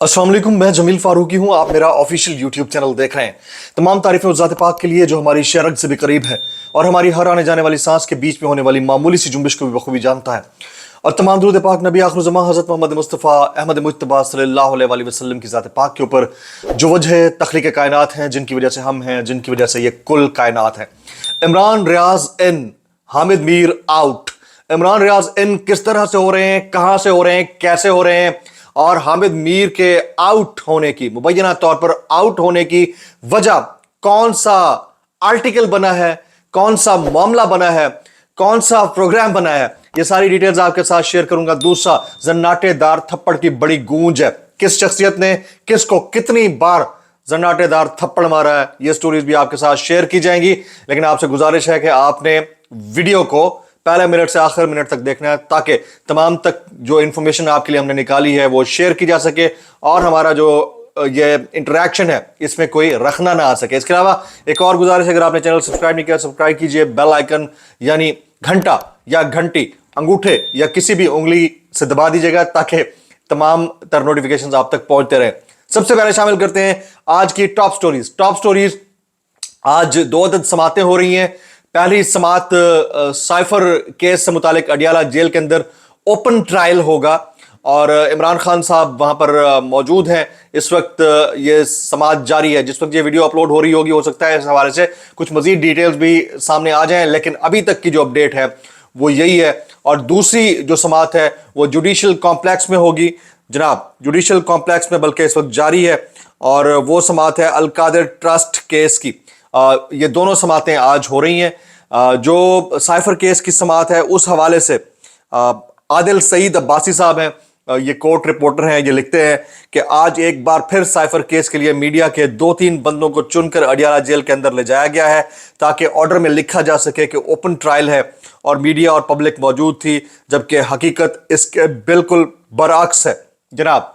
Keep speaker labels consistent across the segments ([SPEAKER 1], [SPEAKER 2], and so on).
[SPEAKER 1] अस्सलाम वालेकुम, मैं जमील फारूकी हूं। आप मेरा ऑफिशियल यूट्यूब चैनल देख रहे हैं। तमाम तारीफें उस ज़ात पाक के लिए जो हमारी शरग से भी करीब है और हमारी हर आने जाने वाली सांस के बीच में होने वाली मामूली सी जुम्बिश को भी बखूबी जानता है। और तमाम दुरूद पाक नबी आखिर ज़मां हज़रत मोहम्मद मुस्तफ़ा अहमद मुज्तबा सल्लल्लाहु अलैहि वसल्लम की ज़ात पाक के ऊपर जो वजह तख्लीक़ कायनात हैं, जिनकी वजह से हम हैं, जिनकी वजह से ये कुल कायनात है। इमरान रियाज इन, हामिद मीर आउट। इमरान रियाज इन किस तरह से हो रहे हैं, कहां से हो रहे हैं, कैसे हो रहे हैं, और हामिद मीर के आउट होने की, मुबैना तौर पर आउट होने की वजह, कौन सा आर्टिकल बना है, कौन सा मामला बना है, कौन सा प्रोग्राम बना है, ये सारी डिटेल्स आपके साथ शेयर करूंगा। दूसरा, जन्नाटेदार थप्पड़ की बड़ी गूंज है, किस शख्सियत ने किसको कितनी बार जन्नाटेदार थप्पड़ मारा है, ये स्टोरीज भी आपके साथ शेयर की जाएंगी। लेकिन आपसे गुजारिश है कि आपने वीडियो को पहले मिनट से आखिर मिनट तक देखना है, ताकि तमाम तक जो इंफॉर्मेशन आपके लिए हमने निकाली है वो शेयर की जा सके और हमारा जो ये इंटरेक्शन है इसमें कोई रखना ना आ सके। इसके अलावा एक और गुजारिश है, अगर आपने चैनल सब्सक्राइब नहीं किया सब्सक्राइब कीजिए, बेल आइकन यानी घंटा या घंटी अंगूठे या किसी भी उंगली से दबा दीजिएगा ताकि तमाम तर नोटिफिकेशंस आप तक पहुंचते रहे। सबसे पहले शामिल करते हैं आज की टॉप स्टोरीज। आज दो अदद समातें हो रही हैं। पहली समात साइफर केस से मुतालिक अडियाला जेल के अंदर ओपन ट्रायल होगा और इमरान खान साहब वहां पर मौजूद हैं। इस वक्त ये समात जारी है। जिस वक्त ये वीडियो अपलोड हो रही होगी, हो सकता है इस हवाले से कुछ मजीद डिटेल्स भी सामने आ जाएं, लेकिन अभी तक की जो अपडेट है वो यही है। और दूसरी जो समात है वो जुडिशल कॉम्प्लेक्स में होगी जनाब, जुडिशल कॉम्प्लेक्स में, बल्कि इस वक्त जारी है। और वो समात है अल कादिर ट्रस्ट केस की। ये दोनों समातें आज हो रही हैं। जो साइफर केस की समात है उस हवाले से आदिल सईद अब्बासी साहब हैं, ये कोर्ट रिपोर्टर हैं, ये लिखते हैं कि आज एक बार फिर साइफर केस के लिए मीडिया के 2-3 बंदों को चुनकर अडियाला जेल के अंदर ले जाया गया है ताकि ऑर्डर में लिखा जा सके कि ओपन ट्रायल है और मीडिया और पब्लिक मौजूद थी, जबकि हकीकत इसके बिल्कुल बरअक्स है जनाब।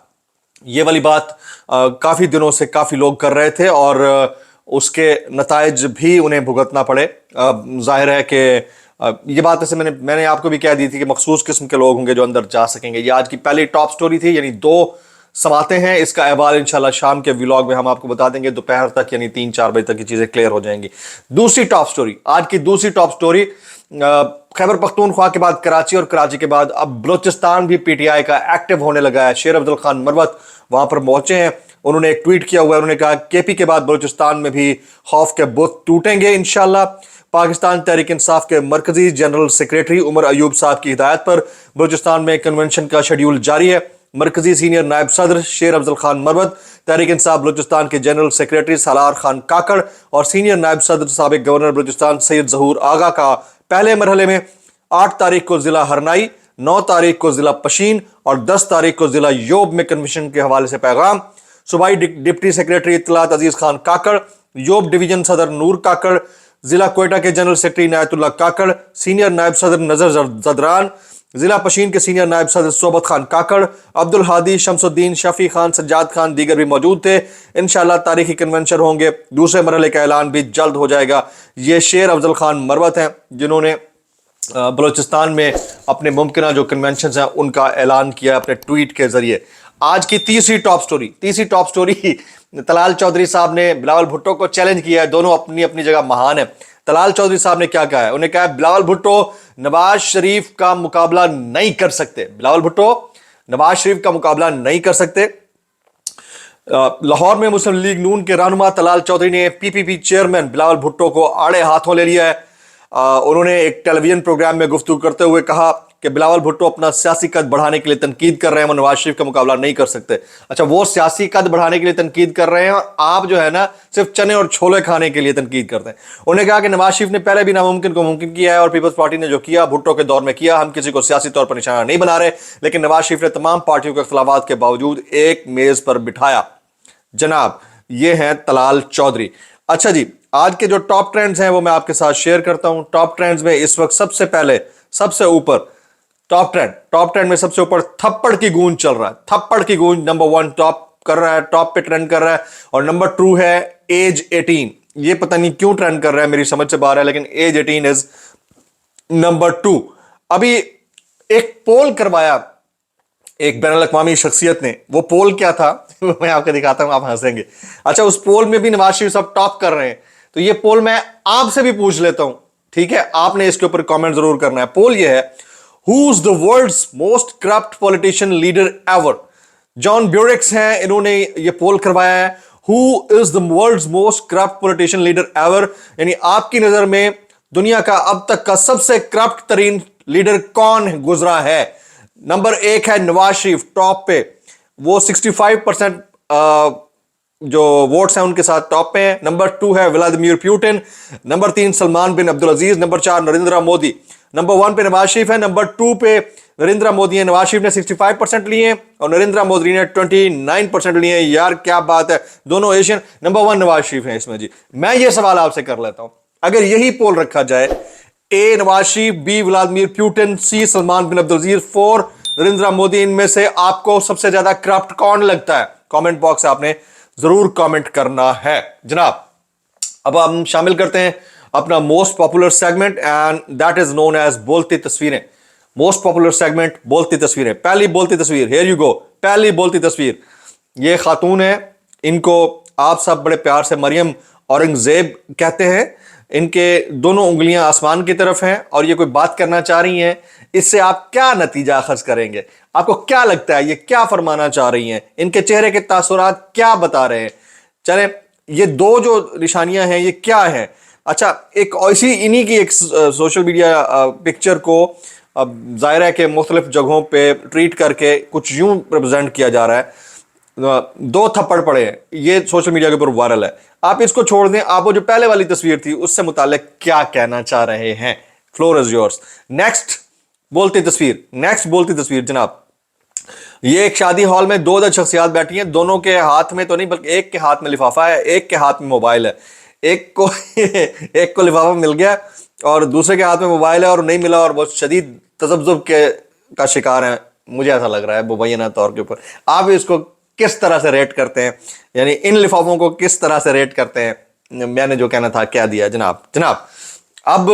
[SPEAKER 1] ये वाली बात काफी दिनों से काफी लोग कर रहे थे और उसके नताइज भी उन्हें भुगतना पड़े। जाहिर है कि ये बात ऐसे मैंने आपको भी कह दी थी कि मखसूस किस्म के लोग होंगे जो अंदर जा सकेंगे। ये आज की पहली टॉप स्टोरी थी, यानी 2 समातें हैं। इसका अहवाल इंशाल्लाह शाम के व्लॉग में हम आपको बता देंगे, दोपहर तक यानी 3-4 बजे तक की चीजें क्लियर हो जाएंगी। दूसरी टॉप स्टोरी, आज की दूसरी टॉप स्टोरी, खैबर पख्तूनख्वा के बाद कराची और कराची के बाद अब बलोचिस्तान भी पीटीआई का एक्टिव होने लगा है। शेर अब्दुल खान मरवत वहां पर पहुंचे हैं। उन्होंने एक ट्वीट किया हुआ है, उन्होंने कहा केपी के बाद बलूचिस्तान में भी खौफ के बुत टूटेंगे इंशाल्लाह। पाकिस्तान तहरीक इंसाफ के मरकजी जनरल सेक्रेटरी उमर अयूब साहब की हिदायत पर बलूचिस्तान में कन्वेंशन का शेड्यूल जारी है। मरकजी सीनियर नायब सदर शेर अब्दुल खान मरवत, तहरीक इंसाफ बलूचिस्तान के जनरल सेक्रेटरी सालार खान काकड़ और सीनियर नायब सदर साबिक गवर्नर बलूचिस्तान सैयद जहूर आगा का पहले मरहले में 8 तारीख को जिला हरनाई, 9 तारीख को जिला पशीन और 10 तारीख को जिला योब में कन्वेंशन के हवाले से पैगाम। सूबाई डिप्टी सेक्रेटरी इत्तलात अजीज खान काकड़, योब डिवीजन सदर नूर काकड़, जिला कोयटा के जनरल सेक्रेटरी नायतुल्लाह काकड़, सीनियर नायब सदर नजर जदरान, जिला पशीन के सीनियर नायब सदर सोबत खान काकड़, अब्दुल हादी, शमसुद्दीन, शफी खान, सज्जाद खान दीगर भी मौजूद थे। इंशाल्लाह तारीखी कन्वेंशन होंगे। दूसरे मरहले का ऐलान भी जल्द हो जाएगा। ये शेर अब्दुल खान मरवत हैं जिन्होंने बलूचिस्तान में अपने मुमकिन जो कन्वेंशन हैं उनका ऐलान किया अपने ट्वीट के जरिए। आज की तीसरी टॉप स्टोरी, तलाल चौधरी साहब ने बिलावल भुट्टो को चैलेंज किया है। दोनों अपनी अपनी जगह महान है। तलाल चौधरी साहब ने क्या कहा है, उन्हें कहा है बिलावल भुट्टो नवाज शरीफ का मुकाबला नहीं कर सकते। बिलावल भुट्टो नवाज शरीफ का मुकाबला नहीं कर सकते। लाहौर में मुस्लिम लीग नून के रहनुमा तलाल चौधरी ने पीपीपी चेयरमैन बिलावल भुट्टो को आड़े हाथों ले लिया है। उन्होंने एक टेलीविजन प्रोग्राम में गुफ्तगू करते हुए कहा कि बिलावल भुट्टो अपना सियासी कद बढ़ाने के लिए तनकीद कर रहे हैं, वो नवाज शरीफ का मुकाबला नहीं कर सकते। अच्छा, वो सियासी कद बढ़ाने के लिए तनकीद कर रहे हैं और आप जो है ना सिर्फ चने और छोले खाने के लिए तनकीद करते हैं। उन्होंने कहा कि नवाज शरीफ ने पहले भी नामुमकिन को मुमकिन किया है और पीपल्स पार्टी ने जो किया भुट्टो के दौर में किया। हम किसी को सियासी तौर पर निशाना नहीं बना रहे, लेकिन नवाज शरीफ ने तमाम पार्टियों के इख्तलाफात के बावजूद एक मेज पर बिठाया। जनाब, ये हैं तलाल चौधरी। अच्छा जी, आज के जो टॉप ट्रेंड्स हैं वो मैं आपके साथ शेयर करता हूं। टॉप ट्रेंड्स में इस वक्त सबसे ऊपर टॉप ट्रेंड में सबसे ऊपर थप्पड़ की गूंज चल रहा है। थप्पड़ की गूंज नंबर 1 टॉप कर रहा है, टॉप पे ट्रेंड कर रहा है। और नंबर 2 है एज 18। ये पता नहीं क्यों ट्रेंड कर रहा है, मेरी समझ से बाहर है, लेकिन एज 18 इज नंबर 2। अभी एक पोल करवाया एक बैनुल अक़वामी शख्सियत ने। वो पोल क्या था मैं आपको दिखाता हूं, आप हंसेंगे। अच्छा, उस पोल में भी नवाज शरीफ साहब टॉप कर रहे हैं, तो ये पोल मैं आपसे भी पूछ लेता हूं, ठीक है? आपने इसके ऊपर कमेंट जरूर करना है। पोल ये है, who is the world's most corrupt politician leader ever? John ब्यूरिक्स हैं, इन्होंने ये पोल करवाया है, who is the world's most corrupt politician leader ever, यानी आपकी नजर में दुनिया का अब तक का सबसे करप्ट तरीन लीडर कौन गुजरा है? नंबर 1 है नवाज शरीफ, टॉप पे, वो 65% जो वोट्स हैं उनके साथ टॉप पे हैं। नंबर 2 है व्लादिमीर पुतिन, नंबर 3 सलमान बिन अब्दुल अजीज, नंबर 4 नरेंद्र मोदी, नंबर 1 पे नवाज शरीफ है, नंबर 2 पे नरेंद्र मोदी है। नवाज शरीफ ने 65% लिए हैं और नरेंद्र मोदी ने 29% लिए हैं। यार क्या बात है, दोनों एशियन। नंबर 1 नवाज शरीफ है इसमें जी। मैं ये सवाल आपसे कर लेता हूं, अगर यही पोल रखा जाए, ए Nawaz Sharif, B Vladimir Putin, सी सलमान बिन अब्दुल अजीज, 4 नरेंद्र मोदी, इनमें से आपको सबसे ज्यादा करप्ट कौन लगता है? कमेंट बॉक्स आपने जरूर कमेंट करना है जनाब। अब हम शामिल करते हैं अपना most popular segment, and that is known as बोलती तस्वीरें। मोस्ट पॉपुलर सेगमेंट बोलती तस्वीरें। पहली बोलती तस्वीर, हियर यू गो। पहली बोलती तस्वीर, ये खातून है, इनको आप सब बड़े प्यार से मरियम औरंगजेब कहते हैं। इनके दोनों उंगलियां आसमान की तरफ हैं और ये कोई बात करना चाह रही हैं। इससे आप क्या नतीजा अखज करेंगे? आपको क्या लगता है ये क्या फरमाना चाह रही हैं? इनके चेहरे के तासुरात क्या बता रहे हैं? चलें, ये दो जो निशानियां हैं ये क्या है? अच्छा, एक ऐसी इन्हीं की एक सोशल मीडिया पिक्चर को जाहिर है कि मुख्तलिफ जगहों पे ट्वीट करके कुछ यूं रिप्रेजेंट किया जा रहा है। 2 थप्पड़ पड़े हैं, ये सोशल मीडिया के ऊपर वायरल है। आप इसको छोड़ दें, आप वो जो पहले वाली तस्वीर थी उससे मुताल्लिक क्या कहना चाह रहे हैं? Floor is yours. नेक्स्ट बोलती तस्वीर, नेक्स्ट बोलती तस्वीर जनाब, ये एक शादी हॉल में 2 शख्सियात बैठी हैं, दोनों के हाथ में तो नहीं बल्कि एक के हाथ में लिफाफा है, एक के हाथ में मोबाइल है। एक को एक को लिफाफा मिल गया और दूसरे के हाथ में मोबाइल है और नहीं मिला, और बहुत शदीद तजब्जुब के का शिकार है, मुझे ऐसा लग रहा है मुबैना तौर के ऊपर। आप इसको किस तरह से रेट करते हैं, यानी इन लिफाफों को किस तरह से रेट करते हैं? मैंने जो कहना था कह दिया जनाब। जनाब, अब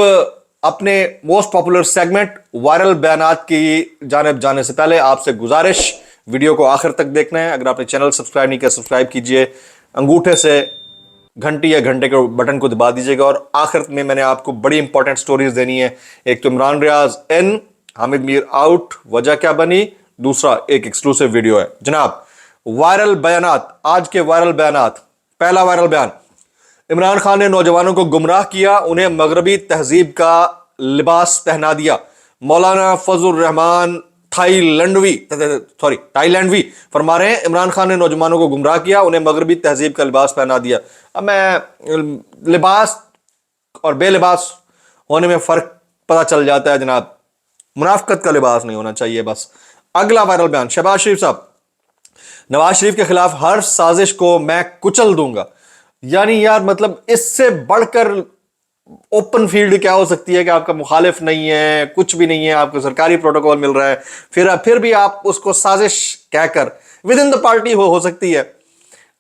[SPEAKER 1] अपने मोस्ट पॉपुलर सेगमेंट वायरल बयानात की जानिब जाने से पहले आपसे गुजारिश, वीडियो को आखिर तक देखना है। अगर आपने चैनल सब्सक्राइब नहीं किया, सब्सक्राइब कीजिए, अंगूठे से घंटी या घंटे के बटन को दबा दीजिएगा। और आखिर में मैंने आपको बड़ी इंपॉर्टेंट स्टोरीज देनी है। एक तो इमरान रियाज इन, हामिद मीर आउट, वजह क्या बनी, दूसरा एक एक्सक्लूसिव वीडियो है जनाब। वायरल बयानात, आज के वायरल बयानात। पहला वायरल बयान, इमरान खान ने नौजवानों को गुमराह किया, उन्हें मगरबी तहजीब का लिबास पहना दिया। मौलाना फजल रहमान थाईलैंडवी फरमा रहे हैं, इमरान खान ने नौजवानों को गुमराह किया, उन्हें मगरबी तहजीब का लिबास पहना दिया। अब मैं लिबास और बेलिबास होने में फर्क पता चल जाता है जनाब, मुनाफकत का लिबास नहीं होना चाहिए बस। अगला वायरल बयान, शहबाज शरीफ साहब, नवाज शरीफ के खिलाफ हर साजिश को मैं कुचल दूंगा। यानी यार मतलब इससे बढ़कर ओपन फील्ड क्या हो सकती है कि आपका मुखालिफ नहीं है, कुछ भी नहीं है, आपको सरकारी प्रोटोकॉल मिल रहा है, फिर भी आप उसको साजिश कहकर, विद इन द पार्टी हो सकती है,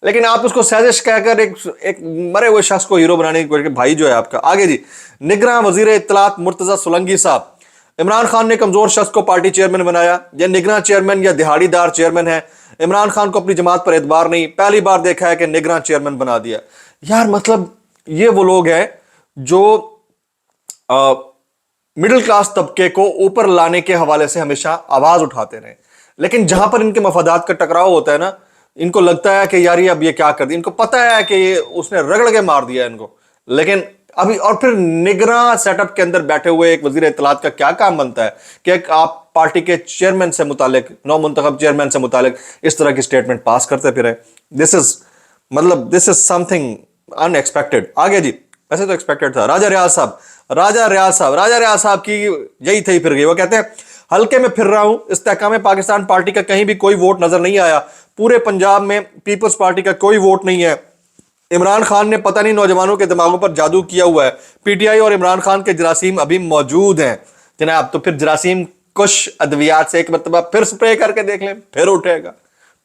[SPEAKER 1] लेकिन आप उसको साजिश कहकर एक मरे हुए शख्स को हीरो बनाने की कोशिश, भाई जो है आपका। आगे जी, निगरान वजीर इत्तलात मुर्तजा सोलंकी साहब, इमरान खान ने कमजोर शख्स को पार्टी चेयरमैन बनाया, या निगरान चेयरमैन या दिहाड़ीदार चेयरमैन है। इमरान खान को अपनी जमात पर एतबार नहीं, पहली बार देखा है कि निगरान चेयरमैन बना दिया। यार मतलब ये वो लोग हैं जो मिडिल क्लास तबके को ऊपर लाने के हवाले से हमेशा आवाज उठाते रहे, लेकिन जहां पर इनके मफादात का टकराव होता है ना, इनको लगता है कि यार ये अब ये क्या कर दिया, इनको पता है कि ये उसने रगड़ के मार दिया इनको। लेकिन अभी और फिर निगरान सेटअप के अंदर बैठे हुए एक वजीर इत्तलात का क्या काम बनता है कि आप पार्टी के चेयरमैन से मुतालिक, नौ मुंतखब चेयरमैन से मुतालिक इस तरह की स्टेटमेंट पास करते फिर। This is something unexpected. आगे जी, वैसे तो एक्सपेक्टेड था। राजा रियाज साहब की यही थी फिर गई। वो कहते हैं, हल्के में फिर रहा हूं, इस्तेहकाम पाकिस्तान पार्टी का कहीं भी कोई वोट नजर नहीं आया, पूरे पंजाब में पीपल्स पार्टी का कोई वोट नहीं है। इमरान खान ने पता नहीं नौजवानों के दिमागों पर जादू किया हुआ है। पीटीआई और इमरान खान के जरासीम अभी मौजूद हैं जनाब। तो फिर जरासीम कुछ अद्वियात से एक मरतबा फिर स्प्रे करके देख लें, फिर उठेगा,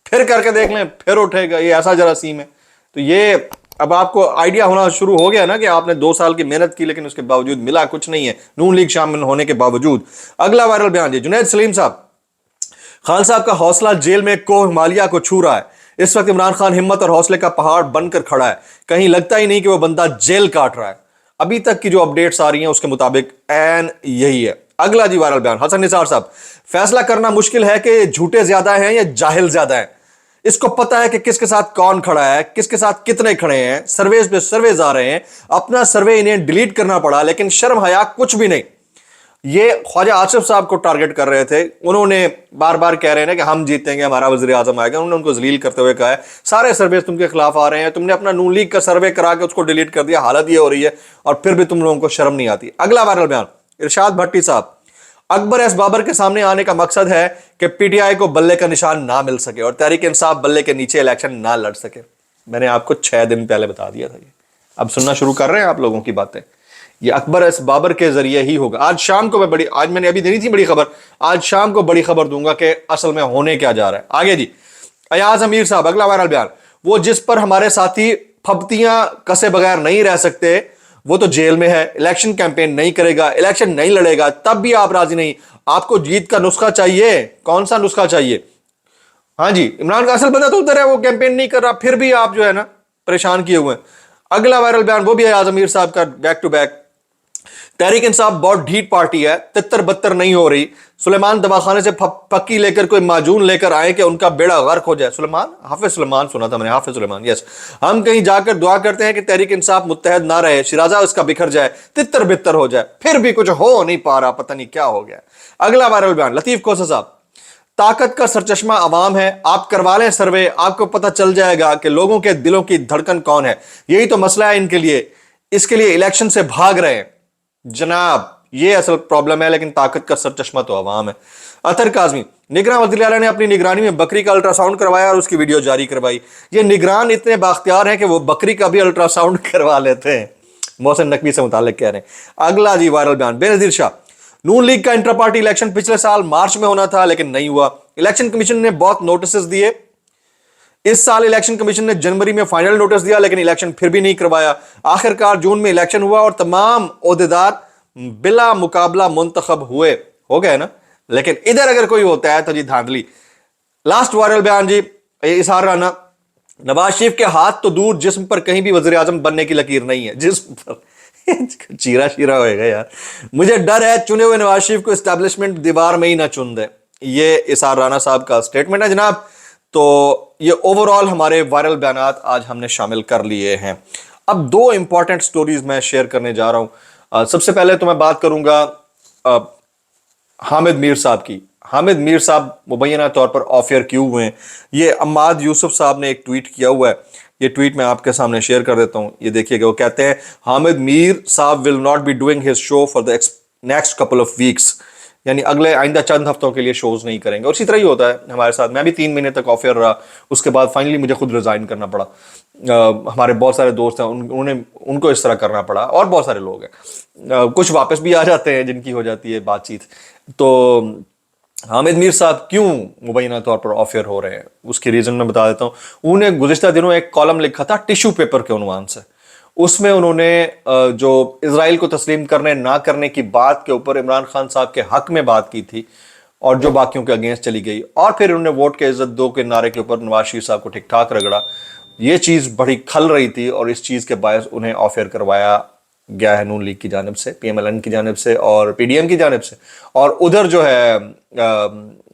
[SPEAKER 1] फिर करके देख लें, फिर उठेगा। ये ऐसा जरासीम है। तो ये अब आपको आइडिया होना शुरू हो गया ना कि आपने 2 साल की मेहनत की, लेकिन उसके बावजूद मिला कुछ नहीं है, नून लीग शामिल होने के बावजूद। अगला वायरल बयान जी, जुनैद सलीम साहब, खान साहब का हौसला जेल में कोह हिमालय को छू रहा है। इस वक्त इमरान खान हिम्मत और हौसले का पहाड़ बनकर खड़ा है, कहीं लगता ही नहीं कि वो बंदा जेल काट रहा है। अभी तक की जो अपडेट्स आ रही हैं उसके मुताबिक एन यही है। अगला जी वायरल बयान, हसन निसार साहब, फैसला करना मुश्किल है कि झूठे ज्यादा हैं या जाहिल ज्यादा हैं। इसको पता है कि किसके साथ कौन खड़ा है, किसके साथ कितने खड़े हैं, सर्वेज पे सर्वेज आ रहे हैं, अपना सर्वे इन्हें डिलीट करना पड़ा, लेकिन शर्म हया कुछ भी नहीं। ये ख्वाजा आसिफ साहब को टारगेट कर रहे थे, उन्होंने बार बार कह रहे हैं कि हम जीतेंगे, हमारा वजीर आजम आएगा, उन्होंने उनको जलील करते हुए कहा है सारे सर्वे तुमके खिलाफ आ रहे हैं, तुमने अपना नून लीग का सर्वे करा के उसको डिलीट कर दिया, हालत ये हो रही है और फिर भी तुम लोगों को शर्म नहीं आती। अगला वायरल बयान, इरशाद भट्टी साहब, अकबर एस बाबर के सामने आने का मकसद है कि पीटीआई को बल्ले का निशान ना मिल सके और तहरीक इंसाफ बल्ले के नीचे इलेक्शन ना लड़ सके। मैंने आपको 6 दिन पहले बता दिया था, ये अब सुनना शुरू कर रहे हैं आप लोगों की बातें। ये अकबर एस बाबर के जरिए ही होगा। आज शाम को मैं आज मैंने अभी देनी थी बड़ी खबर, आज शाम को बड़ी खबर दूंगा कि असल में होने क्या जा रहा है। आगे जी, अयाज अमीर साहब, अगला वायरल बयान, वो जिस पर हमारे साथी फब्तियां कसे बगैर नहीं रह सकते वो तो जेल में है, इलेक्शन कैंपेन नहीं करेगा, इलेक्शन नहीं लड़ेगा, तब भी आप राजी नहीं। आपको जीत का नुस्खा चाहिए, कौन सा नुस्खा चाहिए? हाँ जी, इमरान का असल बंदा तो उधर है, वो कैंपेन नहीं कर रहा, फिर भी आप जो है ना परेशान किए हुए हैं। अगला वायरल बयान वो भी अयाज अमीर साहब का, back to back, Tehreek Insaf बहुत ढीठ पार्टी है, तितर बत्तर नहीं हो रही। सुलेमान दवाखाने से पक्की लेकर कोई माजून लेकर आए कि उनका बेड़ा गर्क हो जाए। सुलेमान, हाफिज सुलेमान सुना था मैंने, हाफिज सुलेमान, यस। हम कहीं जाकर दुआ करते हैं कि तहरीक इंसाफ मुत्तहद ना रहे, शिराजा उसका बिखर जाए, तितर बितर हो जाए, फिर भी कुछ हो नहीं पा रहा, पता नहीं क्या हो गया। अगला वायरल बयान, लतीफ कोसा साहब, ताकत का सरचश्मा अवाम है, आप करवा लें सर्वे, आपको पता चल जाएगा कि लोगों के दिलों की धड़कन कौन है। यही तो मसला है इनके लिए, इसके लिए इलेक्शन से भाग रहे हैं जनाब, ये असल प्रॉब्लम है, लेकिन ताकत का सरचश्मा तो अवाम है। अतर काजमी, निगरान वज़ीर आला ने अपनी निगरानी में बकरी का अल्ट्रासाउंड करवाया और उसकी वीडियो जारी करवाई। ये निगरान इतने बाख्तियार हैं कि वो बकरी का भी अल्ट्रासाउंड करवा लेते हैं। मोहसिन नकवी से मुताल्लिक कह रहे हैं। अगला जी वायरल बयान, बेनज़ीर शाह, नून लीग का इंटर पार्टी इलेक्शन पिछले साल मार्च में होना था लेकिन नहीं हुआ। इलेक्शन कमीशन ने बहुत नोटिस दिए, इस साल इलेक्शन कमीशन ने जनवरी में फाइनल नोटिस दिया लेकिन इलेक्शन फिर भी नहीं करवाया। आखिरकार जून में इलेक्शन हुआ और तमाम ओहदेदार बिला मुकाबला मुंतखब हो गए ना। लेकिन इधर अगर कोई होता है तो जी धांधली। लास्ट वायरल बयान जी, इसार राना, नवाज शरीफ के हाथ तो दूर, जिस्म पर कहीं भी वजीर आजम बनने की लकीर नहीं है। जिस्म पर चीरा शीरा होएगा यार। मुझे डर है चुने हुए नवाज शरीफ को एस्टैब्लिशमेंट दीवार में ही ना चुन दे। ये इसार राना साहब का स्टेटमेंट है जनाब। तो ये ओवरऑल हमारे वायरल बयानात आज हमने शामिल कर लिए हैं। अब 2 इंपॉर्टेंट स्टोरीज मैं शेयर करने जा रहा हूं। सबसे पहले तो मैं बात करूंगा हामिद मीर साहब की। हामिद मीर साहब मुबैना तौर पर ऑफ एयर क्यों हुए हैं, ये अम्माद यूसुफ साहब ने एक ट्वीट किया हुआ है। ये ट्वीट मैं आपके सामने शेयर कर देता हूं, ये देखिएगा। वो कहते हैं, हामिद मीर साहब will not be doing his show for the next couple of weeks, यानी अगले आइंदा चंद हफ्तों के लिए शोज नहीं करेंगे। और इसी तरह ही होता है हमारे साथ। मैं भी 3 महीने तक ऑफ एयर रहा, उसके बाद फाइनली मुझे खुद रिजाइन करना पड़ा। हमारे बहुत सारे दोस्त हैं, उनको इस तरह करना पड़ा, और बहुत सारे लोग हैं, कुछ वापस भी आ जाते हैं जिनकी हो जाती है बातचीत। तो हामिद मीर साहब क्यों मुबैना तौर पर ऑफ एयर हो रहे हैं, उसकी रीजन मैं बता देता हूँ। उन्हें गुज़िश्ता दिनों एक कॉलम लिखा था टिश्यू पेपर के उन्वान से। उसमें उन्होंने जो इजराइल को तस्लीम करने ना करने की बात के ऊपर इमरान खान साहब के हक में बात की थी और जो बाकियों के अगेंस्ट चली गई, और फिर उन्होंने वोट के इज्जत दो के नारे के ऊपर नवाज शरीफ साहब को ठीक ठाक रगड़ा। ये चीज़ बड़ी खल रही थी और इस चीज़ के बायस उन्हें ऑफ एयर करवाया गया है नून लीग की जानिब से, पीएमएलएन की जानिब से और पीडीएम की जानिब से। और उधर जो है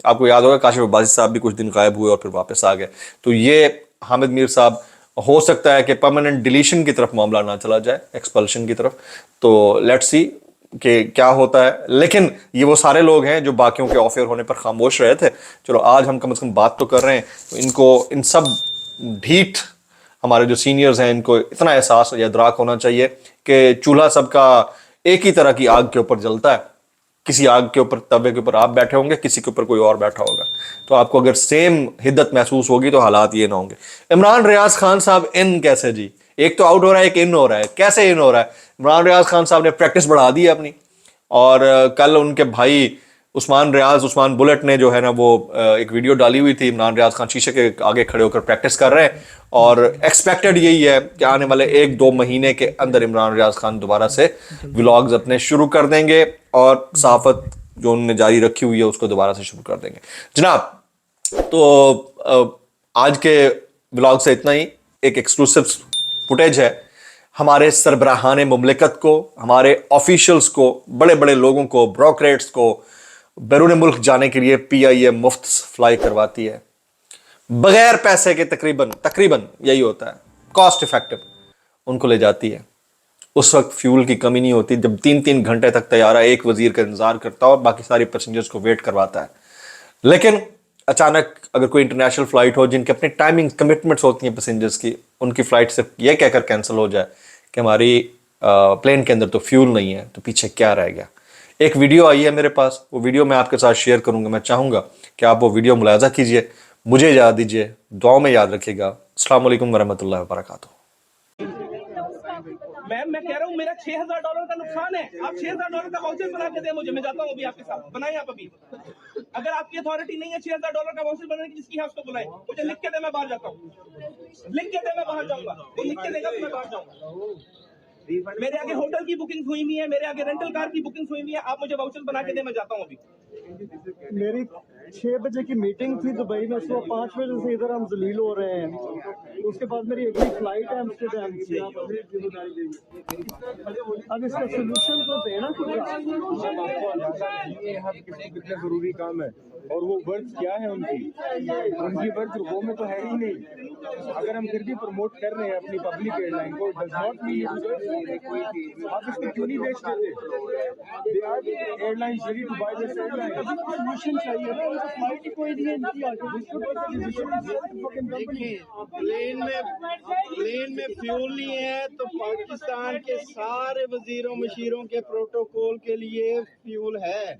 [SPEAKER 1] आपको याद होगा काशिफ अब्बासी साहब भी कुछ दिन गायब हुए और फिर वापस आ गए। तो ये हामिद मीर साहब हो सकता है कि परमानेंट डिलीशन की तरफ मामला ना चला जाए, एक्सपल्शन की तरफ। तो लेट्स सी कि क्या होता है। लेकिन ये वो सारे लोग हैं जो बाकियों के ऑफ एयर होने पर खामोश रहे थे। चलो आज हम कम से कम बात तो कर रहे हैं। तो इनको, इन सब ढीठ हमारे जो सीनियर्स हैं, इनको इतना एहसास या इदराक होना चाहिए कि चूल्हा सबका एक ही तरह की आग के ऊपर जलता है। किसी आग के ऊपर, तवे के ऊपर आप बैठे होंगे, किसी के ऊपर कोई और बैठा होगा। तो आपको अगर सेम हिद्दत महसूस होगी तो हालात ये ना होंगे। इमरान रियाज खान साहब इन कैसे जी, एक तो आउट हो रहा है, एक इन हो रहा है। कैसे इन हो रहा है? इमरान रियाज खान साहब ने प्रैक्टिस बढ़ा दी है अपनी, और कल उनके भाई उस्मान बुलेट ने जो है ना वो एक वीडियो डाली हुई थी। इमरान रियाज खान शीशे के आगे खड़े होकर प्रैक्टिस कर रहे हैं और एक्सपेक्टेड यही है कि आने वाले 1-2 महीने के अंदर इमरान रियाज खान दोबारा से व्लॉग्स अपने शुरू कर देंगे और सहाफत जो उन्होंने जारी रखी हुई है उसको दोबारा से शुरू कर देंगे जनाब। तो आज के व्लॉग से इतना ही। एक एक्सक्लूसिव फुटेज है हमारे सरबराहान मुमलिकत को, हमारे ऑफिशियल्स को, बड़े बड़े लोगों को, ब्रोकरेट्स को बैरून मुल्क जाने के लिए PIA मुफ्त फ्लाई करवाती है बगैर पैसे के। तकरीबन यही होता है, कॉस्ट इफेक्टिव उनको ले जाती है। उस वक्त फ्यूल की कमी नहीं होती जब 3-3 घंटे तक तैयारा एक वजीर का इंतजार करता है और बाकी सारे पैसेंजर्स को वेट करवाता है। लेकिन अचानक अगर कोई इंटरनेशनल फ्लाइट हो जिनकी अपनी टाइमिंग कमिटमेंट्स होती हैं पैसेंजर्स की, उनकी फ्लाइट सिर्फ यह कहकर कैंसिल हो जाए कि हमारी प्लेन के अंदर तो फ्यूल नहीं है, तो पीछे क्या रह गया। एक वीडियो आई है मेरे पास, वो वीडियो मैं आपके साथ शेयर करूंगा। मैं चाहूंगा कि आप वो वीडियो मुलाजा कीजिए, मुझे याद दीजिए, दुआओं में याद रखिएगा। अस्सलाम वालेकुम वरहमतुल्लाहि वबरकातुहू।
[SPEAKER 2] मैम मैं कह रहा हूँ मेरा $6,000 का नुकसान है, आप $6,000 का वाउचर बना के दे मुझे, मैं जाता हूँ अभी आपके साथ, बनाए आप अभी। अगर आपकी अथॉरिटी नहीं है $6,000 का वाउचर बनाने की, जिसकी है उसको बुलाए, मुझे लिख के दे, मैं बाहर जाता हूँ, लिख के दे, मैं बाहर जाऊंगा, वो लिख के देगा तो मैं बाहर जाऊंगा। मेरे आगे होटल की बुकिंग हुई हुई है, मेरे आगे रेंटल कार की बुकिंग हुई हुई है, आप मुझे वाउचर बना के दे, मैं जाता हूँ अभी।
[SPEAKER 3] मेरी 6 बजे की मीटिंग थी दुबई में, सुबह 5 बजे से इधर हम जलील हो रहे हैं। उसके बाद मेरी अगली फ्लाइट है एम्स्टर्डम से। अब इसका सोल्यूशन तो देना
[SPEAKER 4] कितना जरूरी काम है, और वो वर्ड्स क्या है उनकी वर्ड्स वो में तो है ही नहीं। अगर हम फिर भी प्रमोट कर रहे हैं अपनी पब्लिक एयरलाइन को, डज नॉट मीन आप इसको क्यों नहीं बेच देते? They are airlines ready to buy this airline.
[SPEAKER 3] Solution चाहिए ना, उनको फ्लाइट ही कोई नहीं है इनकी आगे।
[SPEAKER 5] देखिए प्लेन में फ्यूल नहीं है तो पाकिस्तान के सारे वजीरों मशीरों के प्रोटोकॉल के लिए फ्यूल है।